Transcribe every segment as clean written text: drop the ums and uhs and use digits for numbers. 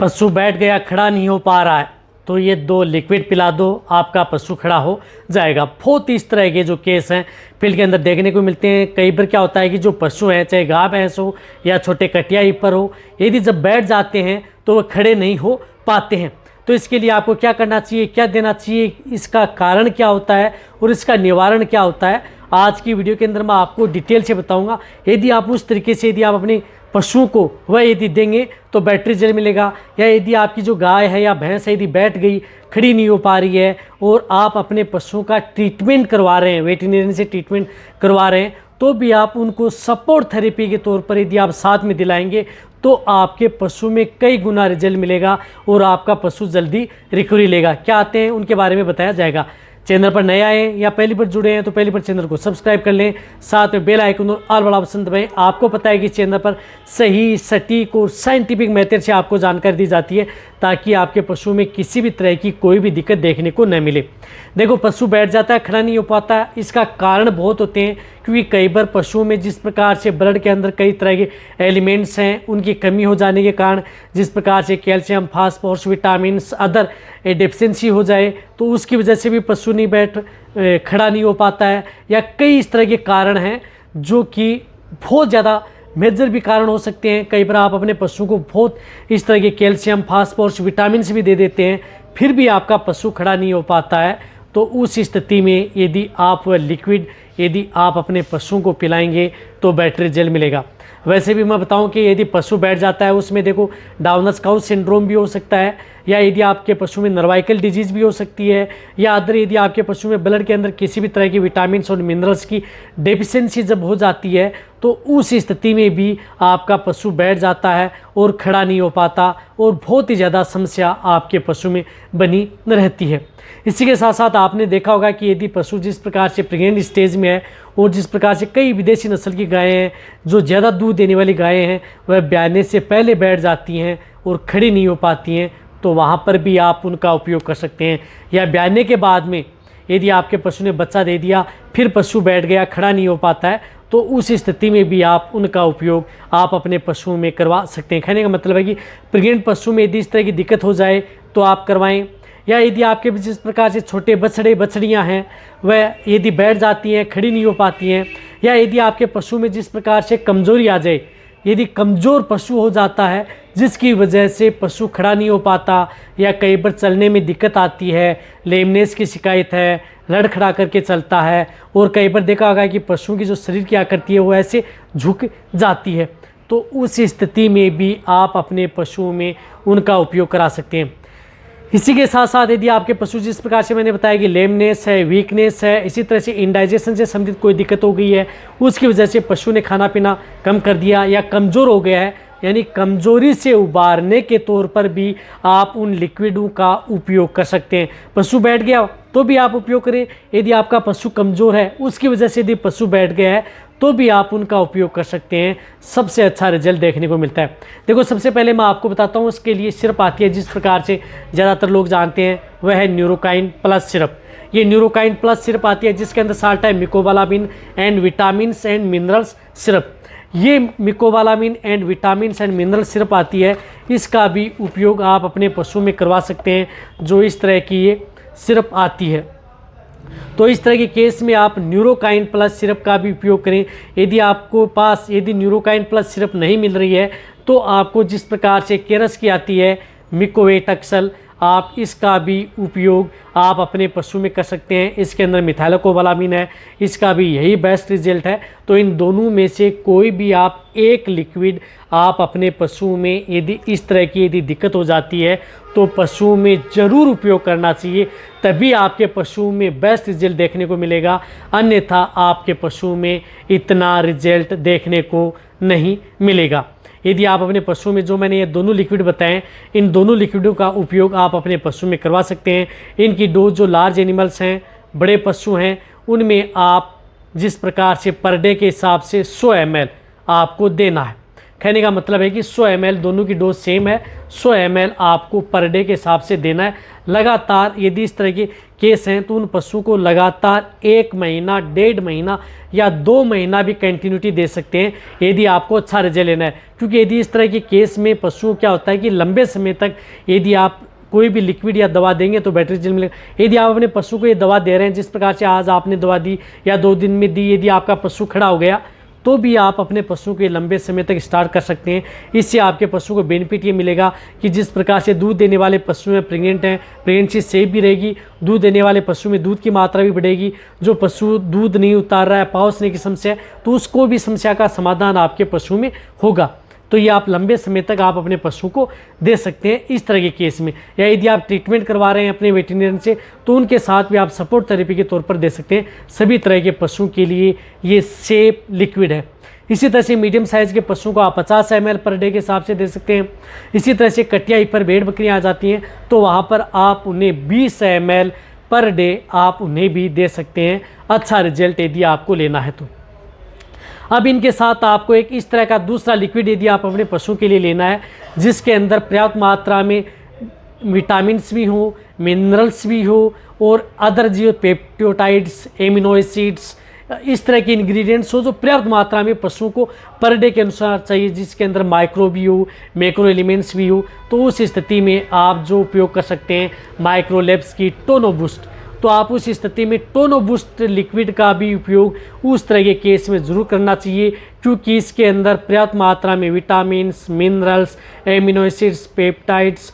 पशु बैठ गया, खड़ा नहीं हो पा रहा है, तो ये 2 लिक्विड पिला दो, आपका पशु खड़ा हो जाएगा। बहुत इस तरह के जो केस हैं फील्ड के अंदर देखने को मिलते हैं। कई बार क्या होता है कि जो पशु हैं, चाहे गाय भैंस हो या छोटे कटिया ही पर हो, यदि जब बैठ जाते हैं तो वो खड़े नहीं हो पाते हैं। तो इसके लिए आपको क्या करना चाहिए, क्या देना चाहिए, इसका कारण क्या होता है और इसका निवारण क्या होता है, आज की वीडियो के अंदर मैं आपको डिटेल से बताऊंगा। यदि आप उस तरीके से यदि आप अपने पशुओं को वह यदि देंगे तो बैटरी जेल मिलेगा। या यदि आपकी जो गाय है या भैंस है यदि बैठ गई, खड़ी नहीं हो पा रही है और आप अपने पशुओं का ट्रीटमेंट करवा रहे हैं, वेटरनरी से ट्रीटमेंट करवा रहे हैं, तो भी आप उनको सपोर्ट थेरेपी के तौर पर यदि आप साथ में दिलाएंगे तो आपके पशु में कई गुना रिजल्ट मिलेगा और आपका पशु जल्दी रिकवरी लेगा। क्या आते हैं उनके बारे में बताया जाएगा। चैनल पर नए आए या पहली बार जुड़े हैं तो पहली बार चैनल को सब्सक्राइब कर लें, साथ में बेल आइकन और ऑल वाला ऑप्शन दबाएं। आपको पता है कि चैनल पर सही, सटीक और साइंटिफिक मेथड से आपको जानकारी दी जाती है ताकि आपके पशु में किसी भी तरह की कोई भी दिक्कत देखने को न मिले। देखो, पशु बैठ जाता है, खड़ा नहीं हो पाता है, इसका कारण बहुत होते हैं, क्योंकि कई बार पशुओं में जिस प्रकार से ब्लड के अंदर कई तरह के एलिमेंट्स हैं, उनकी कमी हो जाने के कारण, जिस प्रकार से calcium, phosphorus, vitamin, other deficiency हो जाए तो उसकी वजह से भी पशु नहीं खड़ा नहीं हो पाता है। या कई इस तरह के कारण हैं जो कि बहुत ज़्यादा मेजर भी कारण हो सकते हैं। कई बार आप अपने पशु को बहुत इस तरह के कैल्शियम, फास्फोरस, विटामिन भी दे देते हैं, फिर भी आपका पशु खड़ा नहीं हो पाता है। तो उस स्थिति में यदि आप वह लिक्विड यदि आप अपने पशुओं को पिलाएंगे तो बैटरी जेल मिलेगा। वैसे भी मैं बताऊं कि यदि पशु बैठ जाता है, उसमें देखो डाउनस काउच सिंड्रोम भी हो सकता है, या यदि आपके पशु में नर्वाइकल डिजीज़ भी हो सकती है, या अदर यदि आपके पशु में ब्लड के अंदर किसी भी तरह की विटामिन और मिनरल्स की डेफिशिएंसी जब हो जाती है तो उस स्थिति में भी आपका पशु बैठ जाता है और खड़ा नहीं हो पाता और बहुत ही ज़्यादा समस्या आपके पशु में बनी रहती है। इसी के साथ साथ आपने देखा होगा कि यदि पशु जिस प्रकार से प्रेग्नेंट स्टेज में है और जिस प्रकार से कई विदेशी नस्ल की गायें हैं, जो ज़्यादा दूध देने वाली गायें हैं, वह ब्याने से पहले बैठ जाती हैं और खड़ी नहीं हो पाती हैं, तो वहाँ पर भी आप उनका उपयोग कर सकते हैं। या ब्याने के बाद में यदि आपके पशु ने बच्चा दे दिया, फिर पशु बैठ गया, खड़ा नहीं हो पाता है, तो उस स्थिति में भी आप उनका उपयोग आप अपने पशुओं में करवा सकते हैं। कहने का मतलब है कि प्रेग्नेंट पशु में यदि इस तरह की दिक्कत हो जाए तो आप करवाएं। या यदि आपके जिस प्रकार से छोटे बछड़े बछड़ियां हैं वह यदि बैठ जाती हैं, खड़ी नहीं हो पाती हैं, या यदि आपके पशु में जिस प्रकार से कमज़ोरी आ जाए, यदि कमज़ोर पशु हो जाता है जिसकी वजह से पशु खड़ा नहीं हो पाता, या कई बार चलने में दिक्कत आती है, लेमनेस की शिकायत है, लड़खड़ा करके चलता है, और कई बार देखा होगा कि पशुओं की जो शरीर की आकृति है वो ऐसे झुक जाती है, तो उस स्थिति में भी आप अपने पशुओं में उनका उपयोग करा सकते हैं। इसी के साथ साथ यदि आपके पशु जिस प्रकार से मैंने बताया कि लेमनेस है, वीकनेस है, इसी तरह से इंडाइजेशन से संबंधित कोई दिक्कत हो गई है, उसकी वजह से पशु ने खाना पीना कम कर दिया या कमज़ोर हो गया है, यानी कमज़ोरी से उबारने के तौर पर भी आप उन लिक्विडों का उपयोग कर सकते हैं। पशु बैठ गया तो भी आप उपयोग करें। यदि आपका पशु कमज़ोर है, उसकी वजह से यदि पशु बैठ गया है तो भी आप उनका उपयोग कर सकते हैं। सबसे अच्छा रिजल्ट देखने को मिलता है। देखो, सबसे पहले मैं आपको बताता हूँ उसके लिए सिरप आती है जिस प्रकार से ज़्यादातर लोग जानते हैं, वह है न्यूरोकाइन प्लस सिरप। ये न्यूरोकाइन प्लस सिरप आती है जिसके अंदर साल्ट है mecobalamin and vitamin and minerals syrup. ये mecobalamin and vitamin and mineral syrup आती है, इसका भी उपयोग आप अपने पशु में करवा सकते हैं जो इस तरह की ये सिरप आती है। तो इस तरह के केस में आप न्यूरोकाइन प्लस सिरप का भी उपयोग करें। यदि आपको पास यदि न्यूरोकाइन प्लस सिरप नहीं मिल रही है तो आपको जिस प्रकार से केरस की आती है मिकोवेट अक्सल, आप इसका भी उपयोग आप अपने पशु में कर सकते हैं। इसके अंदर मिथाइलोकोबालामिन है, इसका भी यही बेस्ट रिजल्ट है। तो इन दोनों में से कोई भी आप एक लिक्विड आप अपने पशुओं में यदि इस तरह की यदि दिक्कत हो जाती है तो पशुओं में ज़रूर उपयोग करना चाहिए, तभी आपके पशुओं में बेस्ट रिजल्ट देखने को मिलेगा। अन्यथा आपके पशुओं में इतना रिजल्ट देखने को नहीं मिलेगा। यदि आप अपने पशुओं में जो मैंने ये दोनों लिक्विड बताएं, इन दोनों लिक्विडों का उपयोग आप अपने पशु में करवा सकते हैं। इनकी डोज जो लार्ज एनिमल्स हैं, बड़े पशु हैं, उनमें आप जिस प्रकार से पर डे के हिसाब से 100 ml आपको देना है। कहने का मतलब है कि 100 ml दोनों की डोज सेम है, 100 ml आपको पर डे के हिसाब से देना है लगातार। यदि इस तरह के केस हैं तो उन पशुओं को लगातार 1 महीना, 1.5 महीना या 2 महीना भी कंटिन्यूटी दे सकते हैं यदि आपको अच्छा रिजल्ट लेना है। क्योंकि यदि इस तरह के केस में पशुओं क्या होता है कि लंबे समय तक यदि आप कोई भी लिक्विड या दवा देंगे तो बेटर रिजल्ट मिलेगा। यदि आप अपने पशु को ये दवा दे रहे हैं जिस प्रकार से आज आपने दवा दी या 2 दिन में दी, यदि आपका पशु खड़ा हो गया तो भी आप अपने पशु के लंबे समय तक स्टार्ट कर सकते हैं। इससे आपके पशु को बेनिफिट ये मिलेगा कि जिस प्रकार से दूध देने वाले पशु में प्रेग्नेंट हैं, प्रेगनेंसी सेफ भी रहेगी, दूध देने वाले पशु में दूध की मात्रा भी बढ़ेगी। जो पशु दूध नहीं उतार रहा है, पाउसने की समस्या है, तो उसको भी समस्या का समाधान आपके पशु में होगा। तो ये आप लंबे समय तक आप अपने पशु को दे सकते हैं इस तरह के केस में। या यदि आप ट्रीटमेंट करवा रहे हैं अपने वेटरनरी से तो उनके साथ भी आप सपोर्ट थेरेपी के तौर पर दे सकते हैं। सभी तरह के पशुओं के लिए ये सेफ लिक्विड है। इसी तरह से मीडियम साइज़ के पशुओं को आप 50 ml पर डे के हिसाब से दे सकते हैं। इसी तरह से कटिया पर भेड़ बकरियाँ आ जाती हैं तो वहाँ पर आप उन्हें 20 ml पर डे आप उन्हें भी दे सकते हैं, अच्छा रिजल्ट यदि आपको लेना है तो। अब इनके साथ आपको एक इस तरह का दूसरा लिक्विड यदि आप अपने पशु के लिए लेना है जिसके अंदर पर्याप्त मात्रा में विटामिन्स भी हो, मिनरल्स भी हो और अदर जो पेप्टोटाइड्स, एमिनो एसिड्स, इस तरह के इंग्रेडिएंट्स हो जो पर्याप्त मात्रा में पशुओं को पर डे के अनुसार चाहिए, जिसके अंदर माइक्रो भी हो, मैक्रो एलिमेंट्स भी हो, तो उस स्थिति में आप जो उपयोग कर सकते हैं माइक्रोलैब्स की टोनो बूस्ट। तो आप उस स्थिति में टोनो बूस्ट लिक्विड का भी उपयोग उस तरह के केस में ज़रूर करना चाहिए क्योंकि इसके अंदर पर्याप्त मात्रा में vitamins, minerals, amino acids, peptides,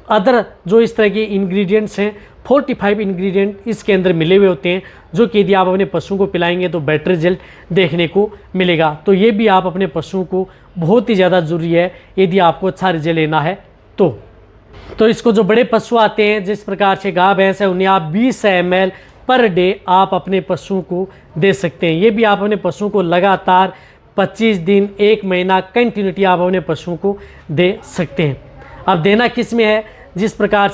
other जो इस तरह के इंग्रेडिएंट्स हैं 45 इंग्रेडिएंट इसके अंदर मिले हुए होते हैं जो कि यदि आप अपने पशुओं को पिलाएंगे तो बेटर रिजल्ट देखने को मिलेगा। तो ये भी आप अपने पशुओं को बहुत ही ज़्यादा ज़रूरी है यदि आपको अच्छा रिजल्ट लेना है तो इसको जो बड़े पशु आते हैं जिस प्रकार से गाय भैंस है उन्हें आप 20 ml पर डे आप अपने पशुओं को दे सकते हैं। ये भी आप अपने पशुओं को लगातार 25 दिन, 1 महीना कंटिन्यूटी आप अपने पशुओं को दे सकते हैं। अब देना किस में है, जिस प्रकार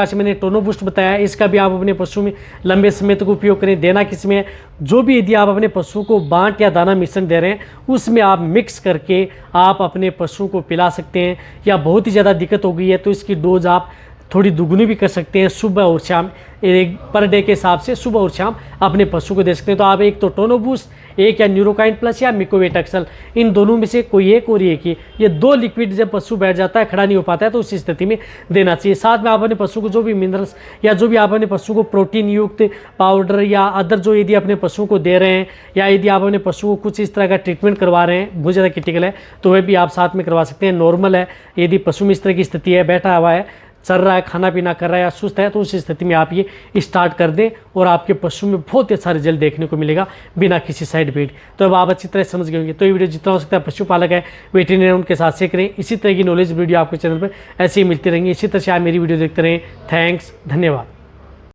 से मैंने टोनो बूस्ट बताया इसका भी आप अपने पशु में लंबे समय तक उपयोग करें। देना किस में है, जो भी यदि आप अपने पशु को बांट या दाना मिश्रण दे रहे हैं उसमें आप मिक्स करके आप अपने पशु को पिला सकते हैं। या बहुत ही ज़्यादा दिक्कत हो गई है तो इसकी डोज आप थोड़ी दुगनी भी कर सकते हैं, सुबह और शाम एक पर डे के हिसाब से सुबह और शाम अपने पशु को दे सकते हैं। तो आप एक तो टोनो बूस्ट, एक या न्यूरोकाइन प्लस या मिकोवेट एक्सल, इन दोनों में से कोई एक और एक ही, ये 2 लिक्विड जब पशु बैठ जाता है, खड़ा नहीं हो पाता है तो उस स्थिति में देना चाहिए। साथ में आप अपने पशु को जो भी मिनरल्स या जो भी आप अपने पशु को प्रोटीन युक्त पाउडर या अदर जो यदि अपने पशु को दे रहे हैं या यदि आप अपने पशु को कुछ इस तरह का ट्रीटमेंट करवा रहे हैं बहुत ज़्यादा क्रिटिकल है तो वह भी आप साथ में करवा सकते हैं। नॉर्मल है यदि पशु में इस तरह की स्थिति है, बैठा हुआ है, चल रहा है, खाना पीना कर रहा है या सुस्त है तो उस स्थिति में आप ये स्टार्ट कर दें और आपके पशु में बहुत ही अच्छा रिजल्ट देखने को मिलेगा बिना किसी साइड इफेक्ट। तो अब आप अच्छी तरह समझ गए होंगे। तो ये वीडियो जितना हो सकता है पशुपालक है वेटरनरी उनके साथ शेयर करें। इसी तरह की नॉलेज वीडियो आपके चैनल पर ऐसे ही मिलती रहेंगी। इसी तरह से आप मेरी वीडियो देखते रहें। थैंक्स, धन्यवाद।